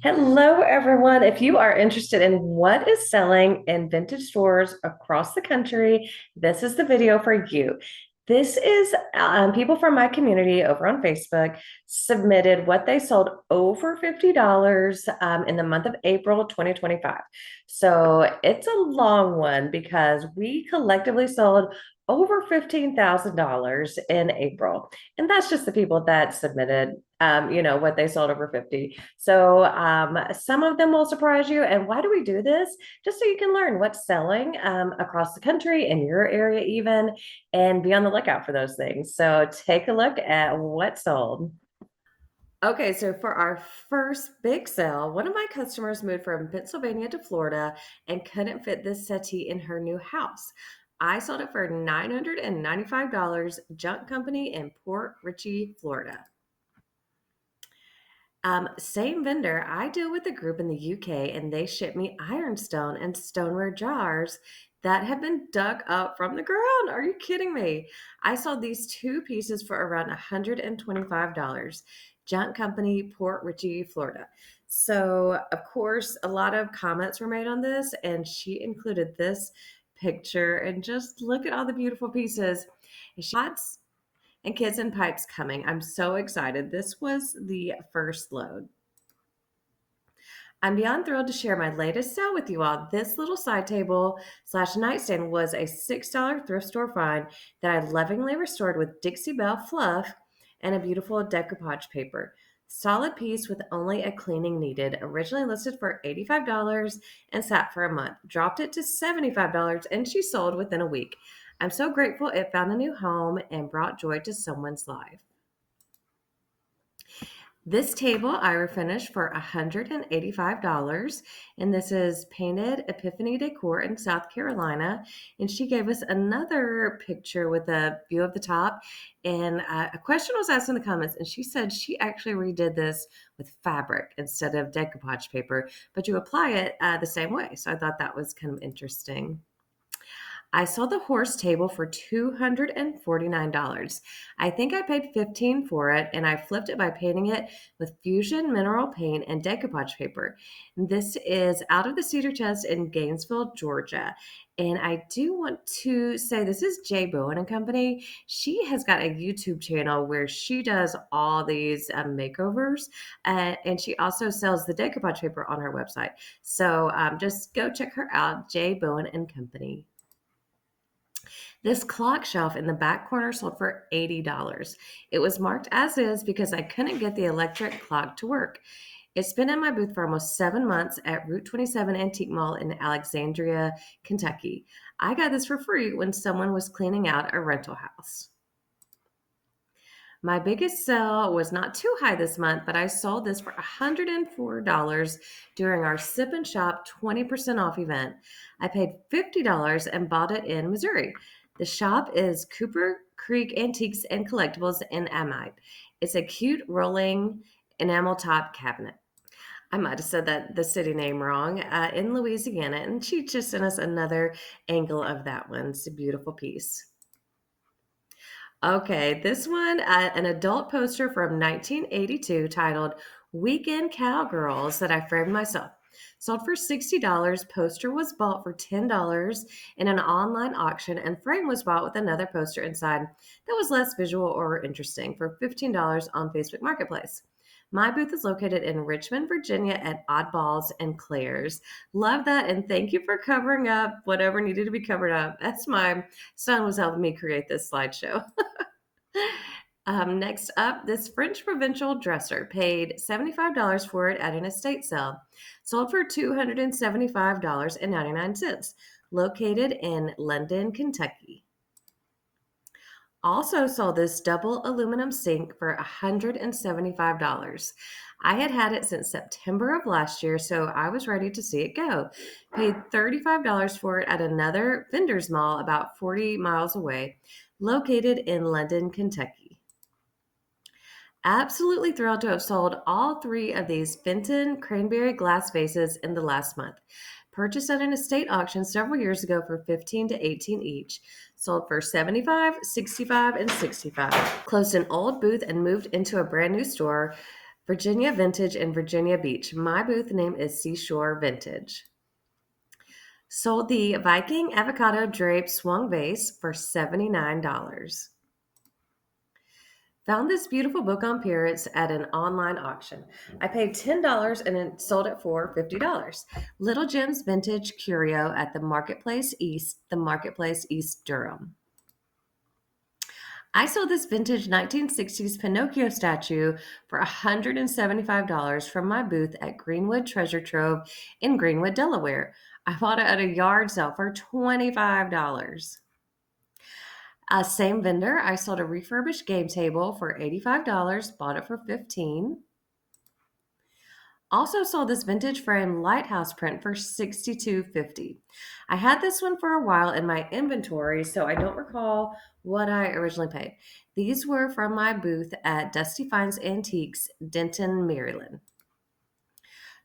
Hello, everyone. If you are interested in what is selling in vintage stores across the country, this is the video for you. This is people from my community over on Facebook submitted what they sold over $50 in the month of April 2025. So it's a long one because we collectively sold over $15,000 in April. And that's just the people that submitted, what they sold over 50. So some of them will surprise you. And why do we do this? Just so you can learn what's selling across the country, in your area even, and be on the lookout for those things. So take a look at what sold. Okay, so for our first big sale, one of my customers moved from Pennsylvania to Florida and couldn't fit this settee in her new house. I sold it for $995, Junk Company in Port Richey, Florida. Same vendor. I deal with a group in the UK and they ship me ironstone and stoneware jars that have been dug up from the ground. Are you kidding me? I sold these two pieces for around $125. Junk Company, Port Richey, Florida. So, of course, a lot of comments were made on this, and she included this picture. And just look at all the beautiful pieces. And she and Kids and Pipes coming. I'm so excited. This was the first load. I'm beyond thrilled to share my latest sale with you all. This little side table slash nightstand was a $6 thrift store find that I lovingly restored with Dixie Belle fluff and a beautiful decoupage paper. Solid piece with only a cleaning needed. Originally listed for $85 and sat for a month. Dropped it to $75 and she sold within a week. I'm so grateful it found a new home and brought joy to someone's life. This table I refinished for $185, and this is Painted Epiphany Decor in South Carolina. And she gave us another picture with a view of the top. And a question was asked in the comments, and she said she actually redid this with fabric instead of decoupage paper, but you apply it the same way. So I thought that was kind of interesting. I saw the horse table for $249. I think I paid $15 for it and I flipped it by painting it with fusion mineral paint and decoupage paper. This is out of the Cedar Chest in Gainesville, Georgia. And I do want to say this is Jay Bowen and Company. She has got a YouTube channel where she does all these makeovers, and she also sells the decoupage paper on her website. So just go check her out, Jay Bowen and Company. This clock shelf in the back corner sold for $80. It was marked as is because I couldn't get the electric clock to work. It's been in my booth for almost 7 months at Route 27 Antique Mall in Alexandria, Kentucky. I got this for free when someone was cleaning out a rental house. My biggest sale was not too high this month, but I sold this for $104 during our Sip and Shop 20% off event. I paid $50 and bought it in Missouri. The shop is Cooper Creek Antiques and Collectibles in Amite. It's a cute rolling enamel top cabinet. I might have said that the city name wrong, in Louisiana, and she just sent us another angle of that one. It's a beautiful piece. Okay, this one, an adult poster from 1982 titled Weekend Cowgirls that I framed myself. Sold for $60. Poster was bought for $10 in an online auction, and frame was bought with another poster inside that was less visual or interesting for $15 on Facebook Marketplace. My booth is located in Richmond, Virginia at Oddballs and Claire's. Love that, and thank you for covering up whatever needed to be covered up. That's my son was helping me create this slideshow. Next up, this French provincial dresser paid $75 for it at an estate sale. Sold for $275.99. Located in London, Kentucky. Also sold this double aluminum sink for $175. I had it since September of last year, so I was ready to see it go. Paid $35 for it at another vendor's mall about 40 miles away, located in London, Kentucky. Absolutely thrilled to have sold all three of these Fenton cranberry glass vases in the last month. Purchased at an estate auction several years ago for $15 to $18 each. Sold for $75, $65, and $65. Closed an old booth and moved into a brand new store Virginia Vintage in Virginia Beach. My booth name is Seashore Vintage. Sold the Viking avocado drape swung vase for $79. Found this beautiful book on Pirates at an online auction. I paid $10 and it sold it for $50. Little Jim's Vintage Curio at the Marketplace East Durham. I sold this vintage 1960s Pinocchio statue for $175 from my booth at Greenwood Treasure Trove in Greenwood, Delaware. I bought it at a yard sale for $25. Same vendor, I sold a refurbished game table for $85, bought it for $15. Also sold this vintage frame lighthouse print for $62.50. I had this one for a while in my inventory, so I don't recall what I originally paid. These were from my booth at Dusty Finds Antiques, Denton, Maryland.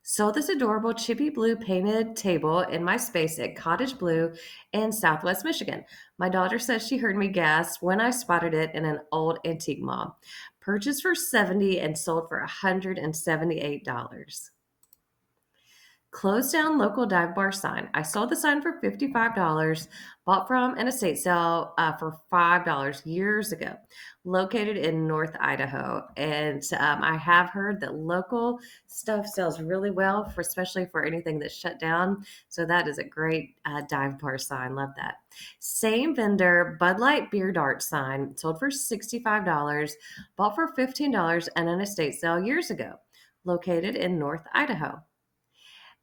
Sold this adorable chippy blue painted table in my space at Cottage Blue in Southwest Michigan. My daughter says she heard me gasp when I spotted it in an old antique mall. Purchased for $70 and sold for $178. Closed down local dive bar sign. I sold the sign for $55, bought from an estate sale for $5 years ago, located in North Idaho. And I have heard that local stuff sells really well, especially for anything that's shut down. So that is a great dive bar sign. Love that. Same vendor, Bud Light Beer Dart sign, sold for $65, bought for $15 at an estate sale years ago, located in North Idaho.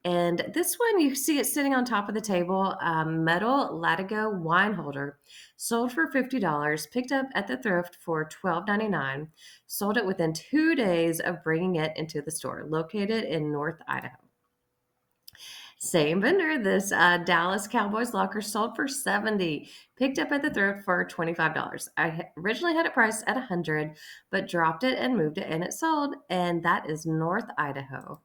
And this one, you see it sitting on top of the table, metal Latigo wine holder, sold for $50, picked up at the thrift for $12.99, sold it within 2 days of bringing it into the store, located in North Idaho. Same vendor, this Dallas Cowboys locker sold for $70, picked up at the thrift for $25. I originally had it priced at $100, but dropped it and moved it, and it sold, and that is North Idaho.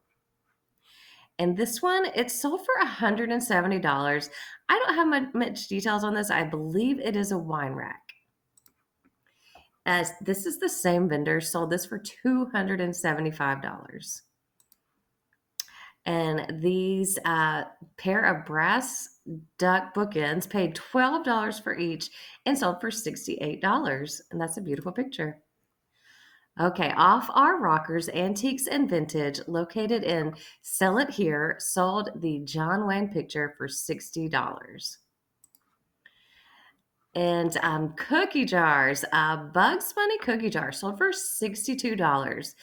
And this one, it's sold for $170. I don't have much details on this. I believe it is a wine rack. As this is the same vendor, sold this for $275. And these pair of brass duck bookends paid $12 for each and sold for $68. And that's a beautiful picture. Okay, off our rockers, antiques and vintage, located in Sell It Here, sold the John Wayne picture for $60. And cookie jars, Bugs Bunny cookie jar sold for $62.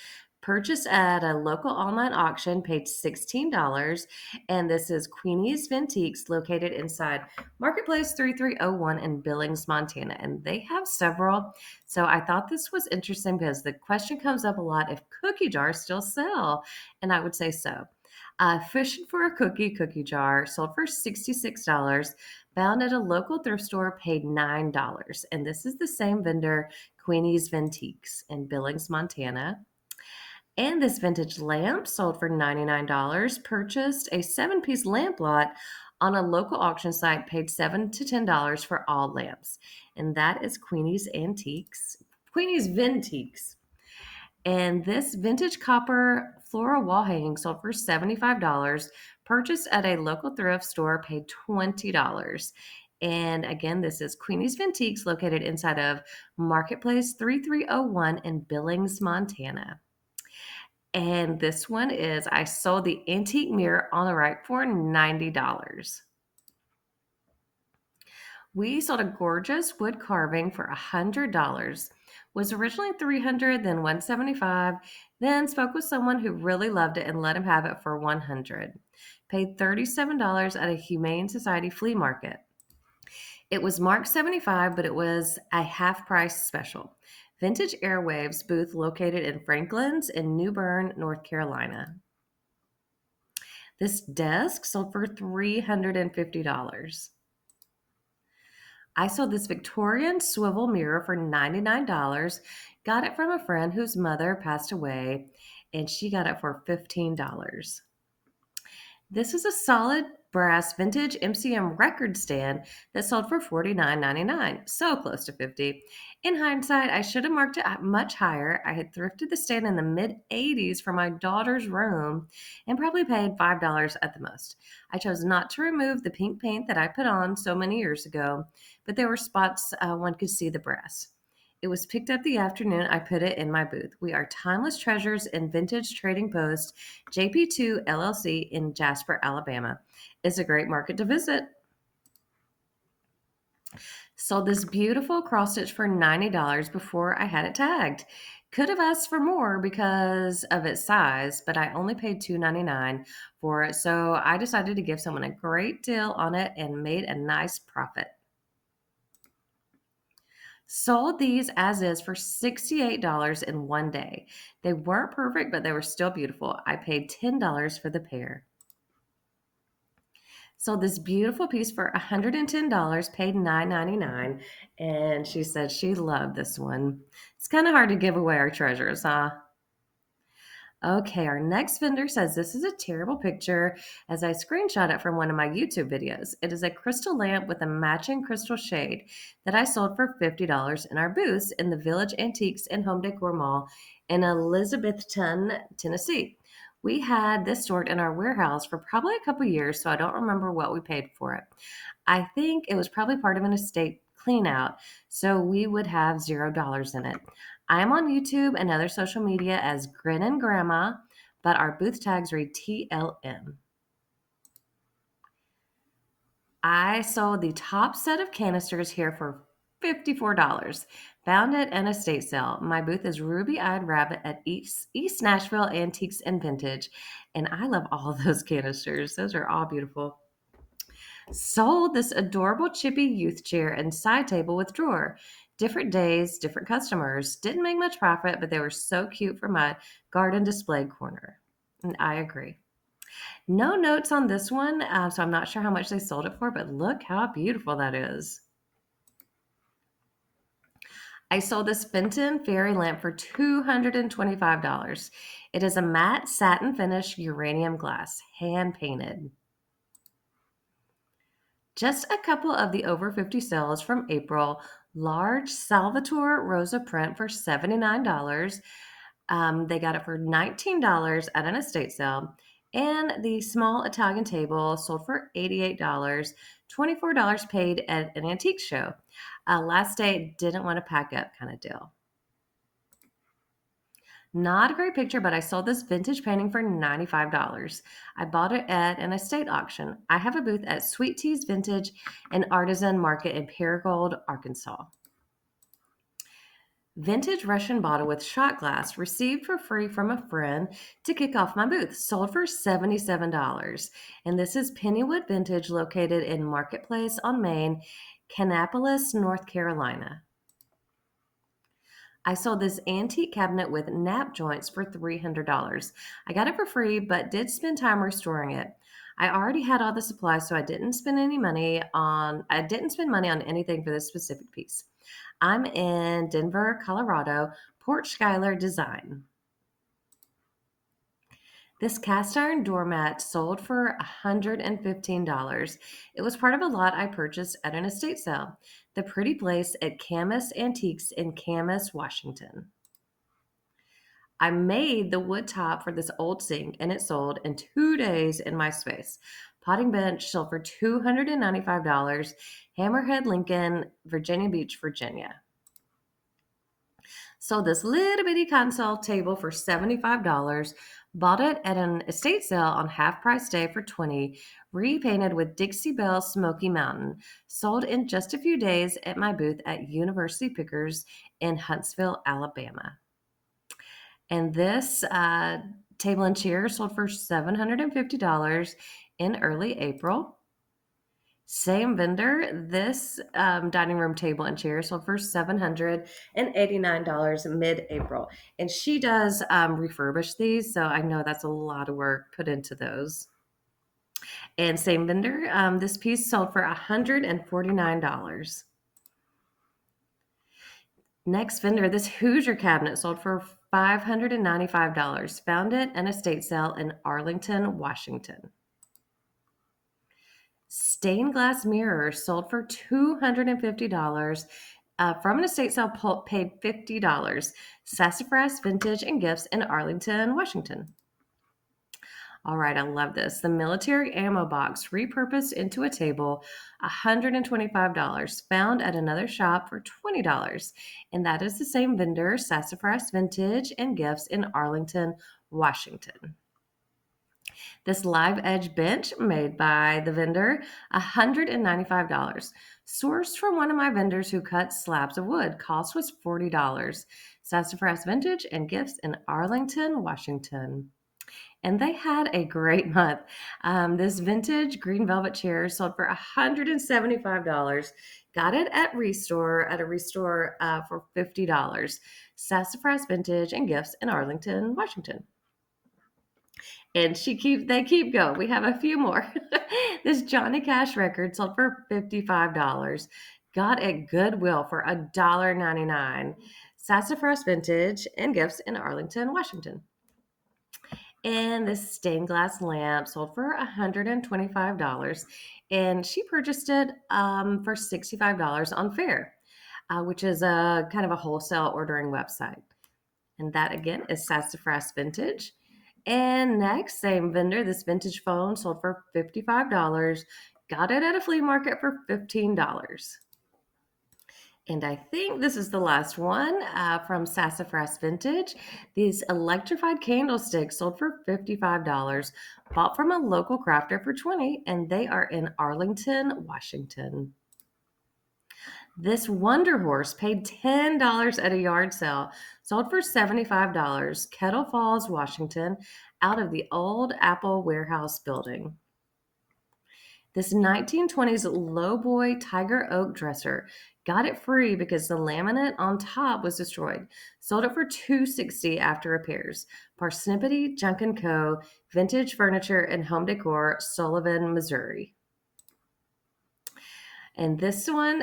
Purchased at a local online auction, paid $16. And this is Queenie's Vintiques, located inside Marketplace 3301 in Billings, Montana. And they have several. So I thought this was interesting because the question comes up a lot if cookie jars still sell. And I would say so. Fishing for a cookie jar sold for $66. Found at a local thrift store, paid $9. And this is the same vendor, Queenie's Vintiques in Billings, Montana. And this vintage lamp sold for $99. Purchased a 7-piece lamp lot on a local auction site, paid $7 to $10 for all lamps. And that is Queenie's Vintiques. And this vintage copper floral wall hanging sold for $75. Purchased at a local thrift store, paid $20. And again, this is Queenie's Vintiques, located inside of Marketplace 3301 in Billings, Montana. And this one is, I sold the antique mirror on the right for $90. We sold a gorgeous wood carving for $100. Was originally $300, then $175, then spoke with someone who really loved it and let him have it for $100. Paid $37 at a Humane Society flea market. It was marked $75, but it was a half price special. Vintage Airwaves booth located in Franklin's in New Bern, North Carolina. This desk sold for $350. I sold this Victorian swivel mirror for $99. Got it from a friend whose mother passed away, and she got it for $15. This is a solid brass vintage MCM record stand that sold for $49.99, so close to 50. In hindsight, I should have marked it much higher. I had thrifted the stand in the mid 80s for my daughter's room and probably paid $5 at the most. I chose not to remove the pink paint that I put on so many years ago, but there were spots one could see the brass. It was picked up the afternoon I put it in my booth. We are timeless treasures in vintage trading post JP2 LLC in Jasper, Alabama. It's a great market to visit. Sold this beautiful cross stitch for $90 before I had it tagged. Could have asked for more because of its size, but I only paid $2.99 for it, so I decided to give someone a great deal on it and made a nice profit. Sold these as is for $68 in one day. They weren't perfect, but they were still beautiful. I paid $10 for the pair. Sold this beautiful piece for $110, paid $9.99, and she said she loved this one. It's kind of hard to give away our treasures, huh? Okay, our next vendor says this is a terrible picture as I screenshot it from one of my YouTube videos. It is a crystal lamp with a matching crystal shade that I sold for $50 in our booths in the Village Antiques and Home Decor Mall in Elizabethton, Tennessee. We had this stored in our warehouse for probably a couple years, so I don't remember what we paid for it. I think it was probably part of an estate clean out, so we would have $0 in it. I am on YouTube and other social media as Grinnin' Grandma, but our booth tags read TLM. I sold the top set of canisters here for $54. Found it in a estate sale. My booth is Ruby Eyed Rabbit at East Nashville Antiques and Vintage, and I love all those canisters. Those are all beautiful. Sold this adorable chippy youth chair and side table with drawer. Different days, different customers. Didn't make much profit, but they were so cute for my garden display corner. And I agree. No notes on this one, so I'm not sure how much they sold it for, but look how beautiful that is. I sold this Fenton fairy lamp for $225. It is a matte satin finish uranium glass, hand painted. Just a couple of the over 50 sales from April. Large Salvatore Rosa print for $79. They got it for $19 at an estate sale. And the small Italian table sold for $88, $24 paid at an antique show. Last day, didn't want to pack up kind of deal. Not a great picture, but I sold this vintage painting for $95. I bought it at an estate auction. I have a booth at Sweet Teas Vintage and Artisan Market in Paragould, Arkansas. Vintage Russian bottle with shot glass received for free from a friend to kick off my booth. Sold for $77. And this is Pennywood Vintage located in Marketplace on Main, Kannapolis, North Carolina. I sold this antique cabinet with nap joints for $300. I got it for free, but did spend time restoring it. I already had all the supplies, so I didn't spend money on anything for this specific piece. I'm in Denver, Colorado, Port Schuyler Design. This cast iron doormat sold for $115. It was part of a lot I purchased at an estate sale. The Pretty Place at Camas Antiques in Camas, Washington. I made the wood top for this old sink and it sold in 2 days in my space. Potting bench sold for $295. Hammerhead, Lincoln, Virginia Beach, Virginia. Sold this little bitty console table for $75. Bought it at an estate sale on half price day for $20. Repainted with Dixie Belle Smoky Mountain. Sold in just a few days at my booth at University Pickers in Huntsville, Alabama. And this table and chair sold for $750 in early April. Same vendor, this dining room table and chair sold for $789 mid-April. And she does refurbish these, so I know that's a lot of work put into those. And same vendor, this piece sold for $149. Next vendor, this Hoosier cabinet sold for $595. Found it at an estate sale in Arlington, Washington. Stained glass mirrors sold for $250. From an estate sale, paid $50. Sassafras Vintage and Gifts in Arlington, Washington. All right, I love this. The military ammo box repurposed into a table, $125, found at another shop for $20. And that is the same vendor, Sassafras Vintage and Gifts in Arlington, Washington. This live edge bench made by the vendor, $195. Sourced from one of my vendors who cuts slabs of wood. Cost was $40. Sassafras Vintage and Gifts in Arlington, Washington. And they had a great month. This vintage green velvet chair sold for $175. Got it at a restore for $50. Sassafras Vintage and Gifts in Arlington, Washington. And they keep going. We have a few more. This Johnny Cash record sold for $55. Got at Goodwill for $1.99. Sassafras Vintage and Gifts in Arlington, Washington. And this stained glass lamp sold for $125. And she purchased it for $65 on Fair, which is a kind of a wholesale ordering website. And that again is Sassafras Vintage. And next, same vendor, this vintage phone sold for $55. Got it at a flea market for $15. And I think this is the last one from Sassafras Vintage. These electrified candlesticks sold for $55. Bought from a local crafter for $20, and they are in Arlington, Washington. This Wonder Horse paid $10 at a yard sale, sold for $75. Kettle Falls, Washington, out of the old Apple warehouse building. This 1920s lowboy tiger oak dresser, got it free because the laminate on top was destroyed. Sold it for $260 after repairs. Parsnippity Junk & Co. Vintage Furniture and Home Decor, Sullivan, Missouri. And this one,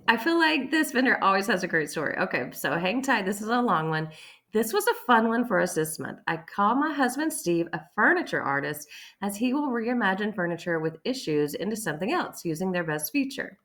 I feel like this vendor always has a great story. Okay, so hang tight. This is a long one. This was a fun one for us this month. I called my husband, Steve, a furniture artist, as he will reimagine furniture with issues into something else using their best feature.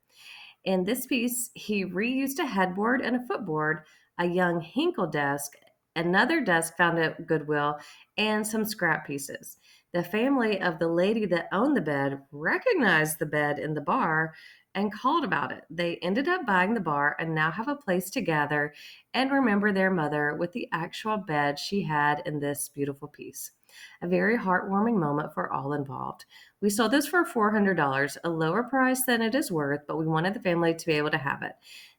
In this piece, he reused a headboard and a footboard, a young Hinkle desk, another desk found at Goodwill, and some scrap pieces. The family of the lady that owned the bed recognized the bed in the bar and called about it. They ended up buying the bar and now have a place to gather and remember their mother with the actual bed she had in this beautiful piece. A very heartwarming moment for all involved. We sold this for $400, a lower price than it is worth, but we wanted the family to be able to have it.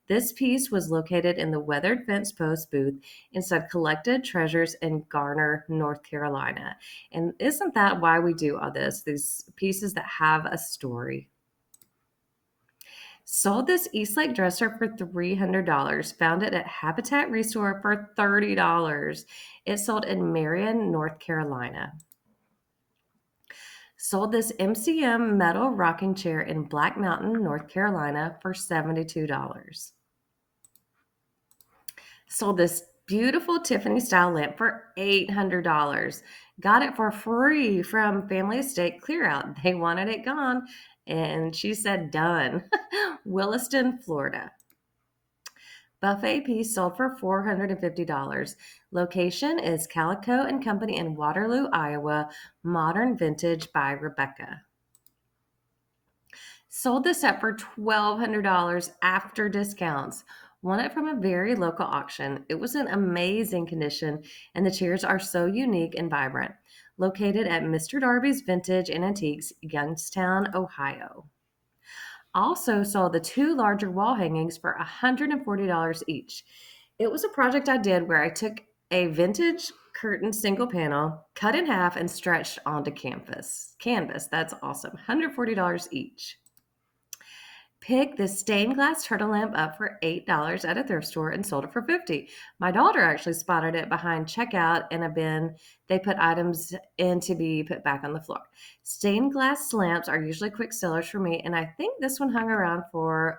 This piece was located in the Weathered Fence Post booth inside Collected Treasures in Garner, North Carolina. And isn't that why we do all this? These pieces that have a story. Sold this Eastlake dresser for $300. Found it at Habitat Restore for $30. It sold in Marion, North Carolina. Sold this MCM metal rocking chair in Black Mountain, North Carolina for $72. Sold this beautiful Tiffany style lamp for $800. Got it for free from Family Estate Clearout. They wanted it gone, and she said done. Williston, Florida. Buffet piece sold for $450. Location is Calico and Company in Waterloo, Iowa. Modern Vintage by Rebecca. Sold this set for $1,200 after discounts. Won it from a very local auction. It was in amazing condition, and the chairs are so unique and vibrant. Located at Mr. Darby's Vintage and Antiques, Youngstown, Ohio. Also sold the two larger wall hangings for $140 each. It was a project I did where I took a vintage curtain single panel, cut in half, and stretched onto canvas. That's awesome. $140 each. Picked this stained glass turtle lamp up for $8 at a thrift store and sold it for $50. My daughter actually spotted it behind checkout in a bin. They put items in to be put back on the floor. Stained glass lamps are usually quick sellers for me, and I think this one hung around for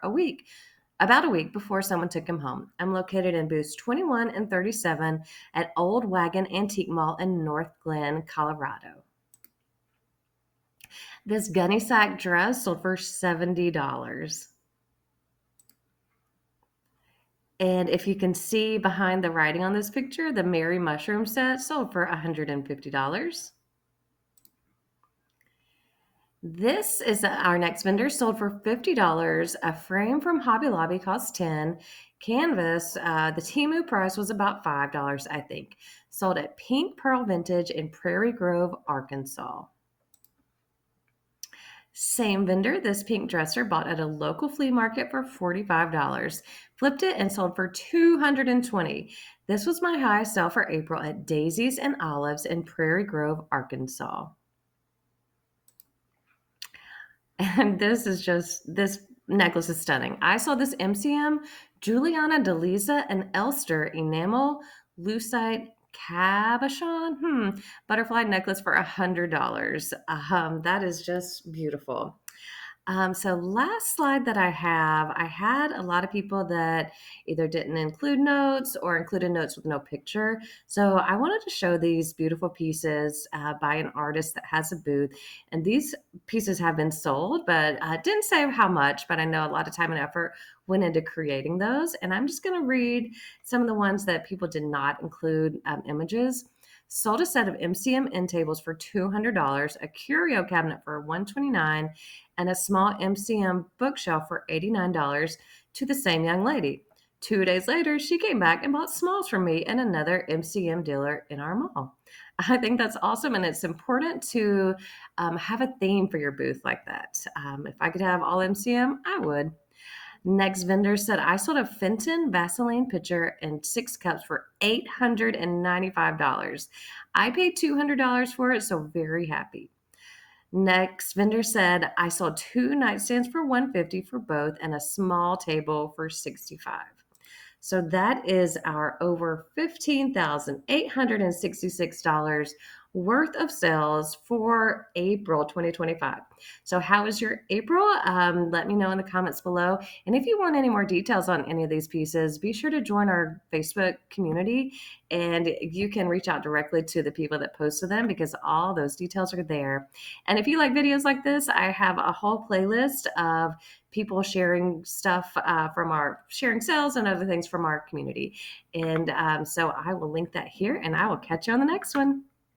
about a week before someone took him home. I'm located in booths 21 and 37 at Old Wagon Antique Mall in North Glen, Colorado. This gunny sack dress sold for $70. And if you can see behind the writing on this picture, the Mary Mushroom set sold for $150. This is our next vendor, sold for $50. A frame from Hobby Lobby cost $10. Canvas, the Temu price was about $5, I think. Sold at Pink Pearl Vintage in Prairie Grove, Arkansas. Same vendor, this pink dresser bought at a local flea market for $45. Flipped it and sold for $220. This was my highest sell for April at Daisies and Olives in Prairie Grove, Arkansas. And this necklace is stunning. I saw this MCM Juliana DeLisa and Elster enamel lucite cabochon butterfly necklace for $100. That is just beautiful. So last slide that I had a lot of people that either didn't include notes or included notes with no picture. So I wanted to show these beautiful pieces by an artist that has a booth. And these pieces have been sold, but didn't say how much, but I know a lot of time and effort went into creating those. And I'm just going to read some of the ones that people did not include images. Sold a set of MCM end tables for $200, a curio cabinet for $129, and a small MCM bookshelf for $89 to the same young lady. 2 days later, she came back and bought smalls from me and another MCM dealer in our mall. I think that's awesome, and it's important to have a theme for your booth like that. If I could have all MCM, I would. Next vendor said, I sold a Fenton Vaseline pitcher and 6 cups for $895. I paid $200 for it, so very happy. Next vendor said, I sold 2 nightstands for $150 for both and a small table for $65. So that is our over $15,866 worth of sales for April 2025. So how was your April? Let me know in the comments below. And if you want any more details on any of these pieces, be sure to join our Facebook community, and you can reach out directly to the people that posted them because all those details are there. And if you like videos like this, I have a whole playlist of people sharing stuff from our sharing sales and other things from our community. And so I will link that here, and I will catch you on the next one.